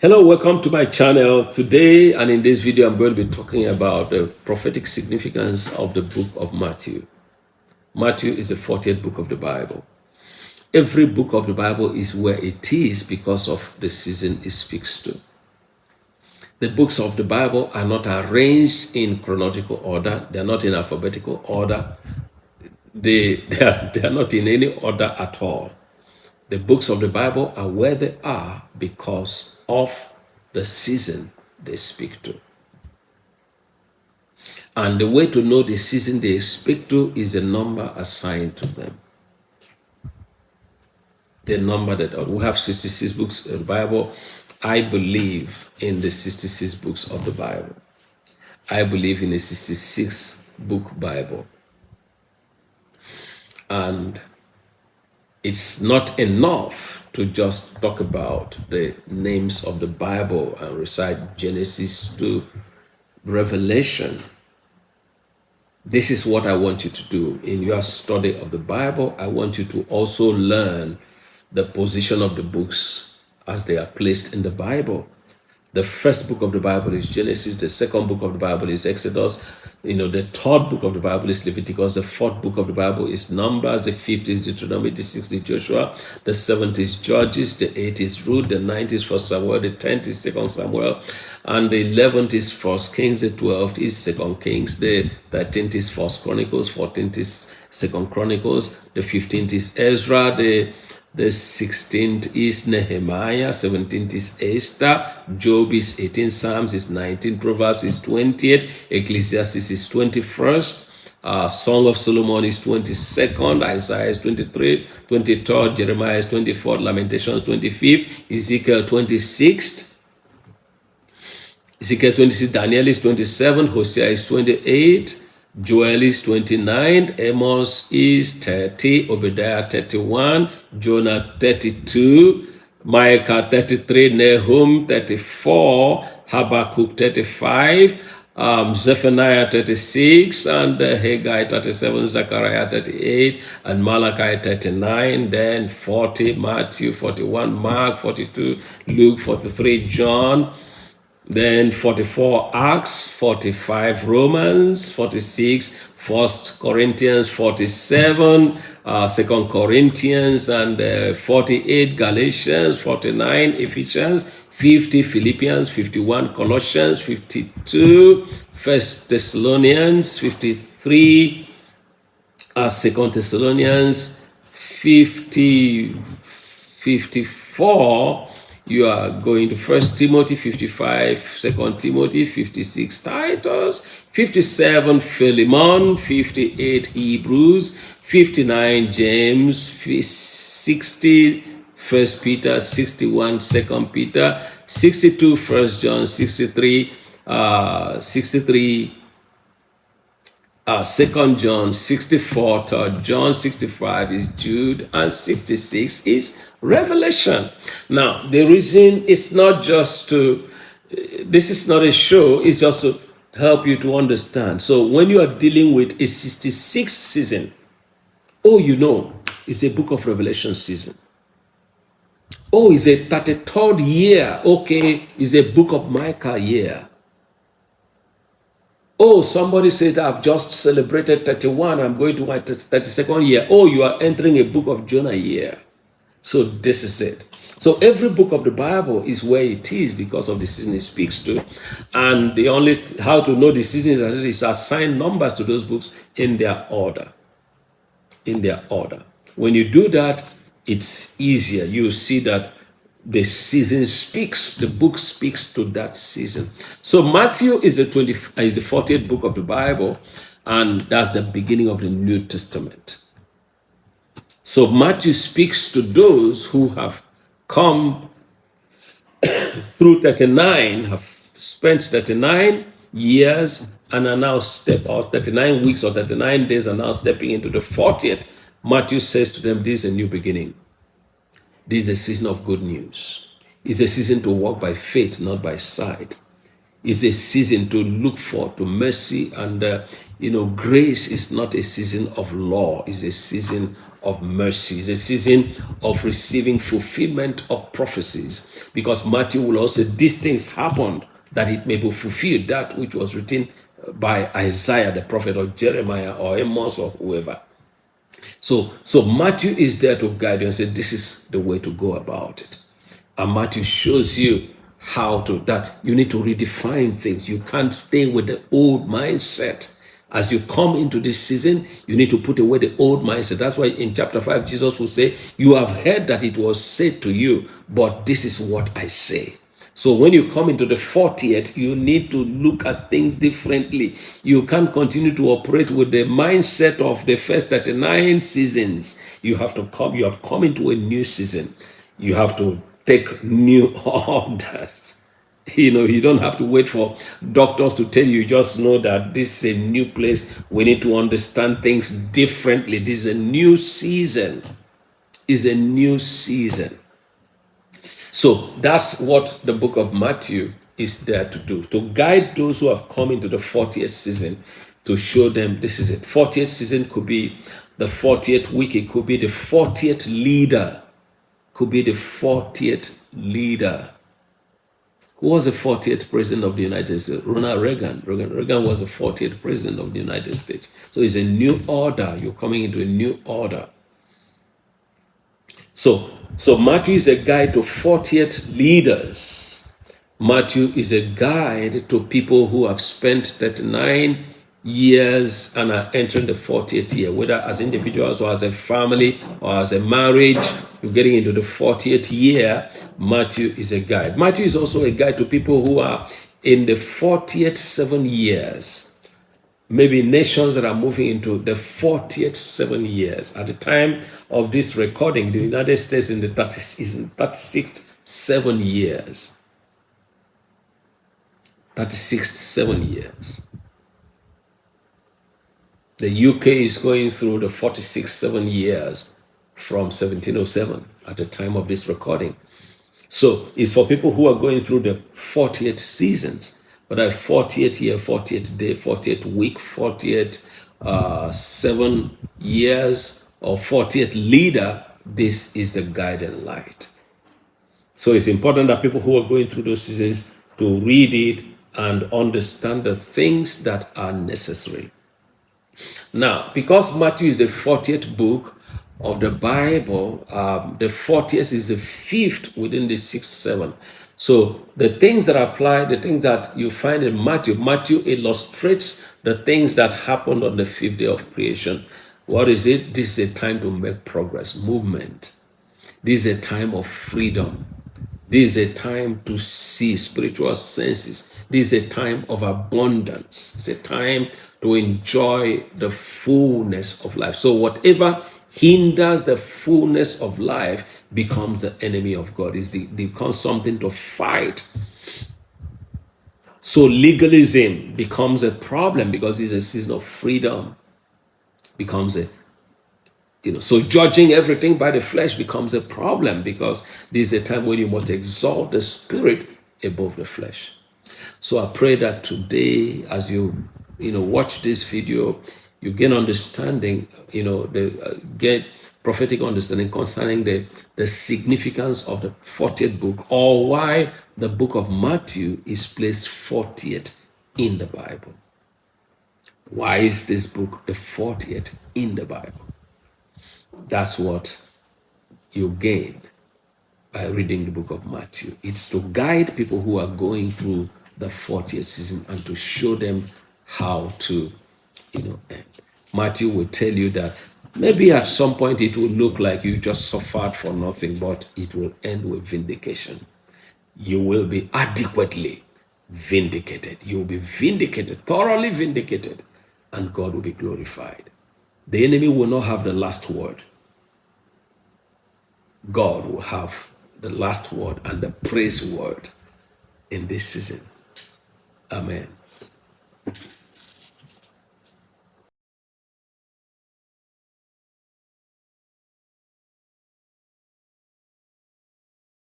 Hello, welcome to my channel. Today and in this video, I'm going to be talking about the prophetic significance of the book of Matthew. Matthew is the 40th book of the Bible. Every book of the Bible is where it is because of the season it speaks to. The books of the Bible are not arranged in chronological order. They are not in alphabetical order. They are not in any order at all. The books of the Bible are where they are because of the season they speak to. And the way to know the season they speak to is the number assigned to them. The number that we have 66 books of the Bible. I believe in the 66 books of the Bible. I believe in a 66 book Bible. And it's not enough to just talk about the names of the Bible and recite Genesis to Revelation. This is what I want you to do in your study of the Bible. I want you to also learn the position of the books as they are placed in the Bible. The first book of the Bible is Genesis. The second book of the Bible is Exodus. The third book of the Bible is Leviticus. The fourth book of the Bible is Numbers. The fifth is Deuteronomy. The sixth is Joshua. The seventh is Judges. The eighth is Ruth. The ninth is 1 Samuel. The 10th is 2 Samuel. And the 11th is 1 Kings. The 12th is 2 Kings. The 13th is 1 Chronicles. 14th is 2 Chronicles. The 15th is Ezra. The 16th is Nehemiah, 17th is Esther, Job is 18, Psalms is 19, Proverbs is 20th, Ecclesiastes is 21st, Song of Solomon is 22nd, Isaiah is 23rd, 23rd, Jeremiah is 24th, Lamentations 25th, Ezekiel 26th, Daniel is 27th, Hosea is 28th, Joel is 29, Amos is 30, Obadiah 31, Jonah 32, Micah 33, Nahum 34, Habakkuk 35, Zephaniah 36, and Haggai 37, Zechariah 38, and Malachi 39, then 40, Matthew 41, Mark 42, Luke 43, John, then 44 Acts, 45 Romans, 46 First Corinthians, 47 2 Corinthians, and 48 Galatians, 49 Ephesians, 50 Philippians, 51 Colossians, 52 First Thessalonians, 53 2 Thessalonians, 54 you are going to 1 Timothy, 55 2 Timothy, 56 Titus, 57 Philemon, 58 Hebrews, 59 James, 60 1 Peter, 61 2 Peter, 62 1 John, 63 2 John, 64 3 John, 65 is Jude, and 66 is Revelation. Now, the reason it's not just to, this is not a show, it's just to help you to understand. So when you are dealing with a 66th season, it's a book of Revelation season. It's a 33rd year, it's a book of Micah year. Somebody said, I've just celebrated 31, I'm going to my 32nd year. You are entering a book of Jonah year. So this is it. So every book of the Bible is where it is because of the season it speaks to. And the only how to know the season is assign numbers to those books in their order. In their order. When you do that, it's easier. You see that the season speaks, the book speaks to that season. So Matthew is the 40th book of the Bible, and that's the beginning of the New Testament. So Matthew speaks to those who have come through 39, have spent 39 years and are now 39 weeks or 39 days are now stepping into the 40th. Matthew says to them, this is a new beginning. This is a season of good news. It's a season to walk by faith, not by sight. It's a season to look for to mercy, and grace is not a season of law. It's a season of mercy. It's a season of receiving fulfillment of prophecies, because Matthew will also, these things happened that it may be fulfilled, that which was written by Isaiah the prophet, or Jeremiah, or Amos, or whoever. So Matthew is there to guide you and say, this is the way to go about it. And Matthew shows you how to, that you need to redefine things. You can't stay with the old mindset. As you come into this season, you need to put away the old mindset. That's why in chapter 5, Jesus will say, you have heard that it was said to you, but this is what I say. So when you come into the 40th, you need to look at things differently. You can't continue to operate with the mindset of the first 39 seasons. You have come into a new season. You have to take new orders. You don't have to wait for doctors to tell you. Just know that this is a new place. We need to understand things differently. This is a new season. Is a new season. So that's what the book of Matthew is there to do, to guide those who have come into the 40th season, to show them this is it. 40th season could be the 40th week, it could be the 40th leader, could be the 40th leader. Who was the 40th president of the United States? Ronald Reagan. Reagan was the 40th president of the United States. So it's a new order. You're coming into a new order. So Matthew is a guide to 40th leaders. Matthew is a guide to people who have spent 39 years and are entering the 40th year, whether as individuals or as a family or as a marriage. You're getting into the 40th year. Matthew is a guide. Matthew is also a guide to people who are in the 40th 7 years. Maybe nations that are moving into the 40th 7 years. At the time of this recording, the United States is in 36th 7 years. 36th 7 years. The UK is going through the 46th 7 years from 1707 at the time of this recording. So it's for people who are going through the 40th seasons. But at 40th year, 40th day, 40th week, 40th 7 years, or 40th leader, this is the guiding light. So it's important that people who are going through those seasons to read it and understand the things that are necessary. Now, because Matthew is the 40th book of the Bible, the 40th is the 5th within the 6th 7. So the things that apply, the things that you find in Matthew illustrates the things that happened on the 5th day of creation. What is it? This is a time to make progress, movement. This is a time of freedom. This is a time to see spiritual senses. This is a time of abundance. It's a time to enjoy the fullness of life. So whatever hinders the fullness of life becomes the enemy of God. It becomes something to fight. So legalism becomes a problem because it's a season of freedom. Becomes a so judging everything by the flesh becomes a problem, because this is a time when you must exalt the spirit above the flesh. So I pray that today, as you watch this video, you gain understanding, get prophetic understanding concerning the significance of the 40th book, or why the book of Matthew is placed 40th in the Bible. Why is this book the 40th in the Bible? That's what you gain by reading the book of Matthew. It's to guide people who are going through the 40th season and to show them how to, end. Matthew will tell you that maybe at some point it will look like you just suffered for nothing, but it will end with vindication. You will be adequately vindicated. You will be vindicated, thoroughly vindicated, and God will be glorified. The enemy will not have the last word. God will have the last word and the praise word in this season. Amen.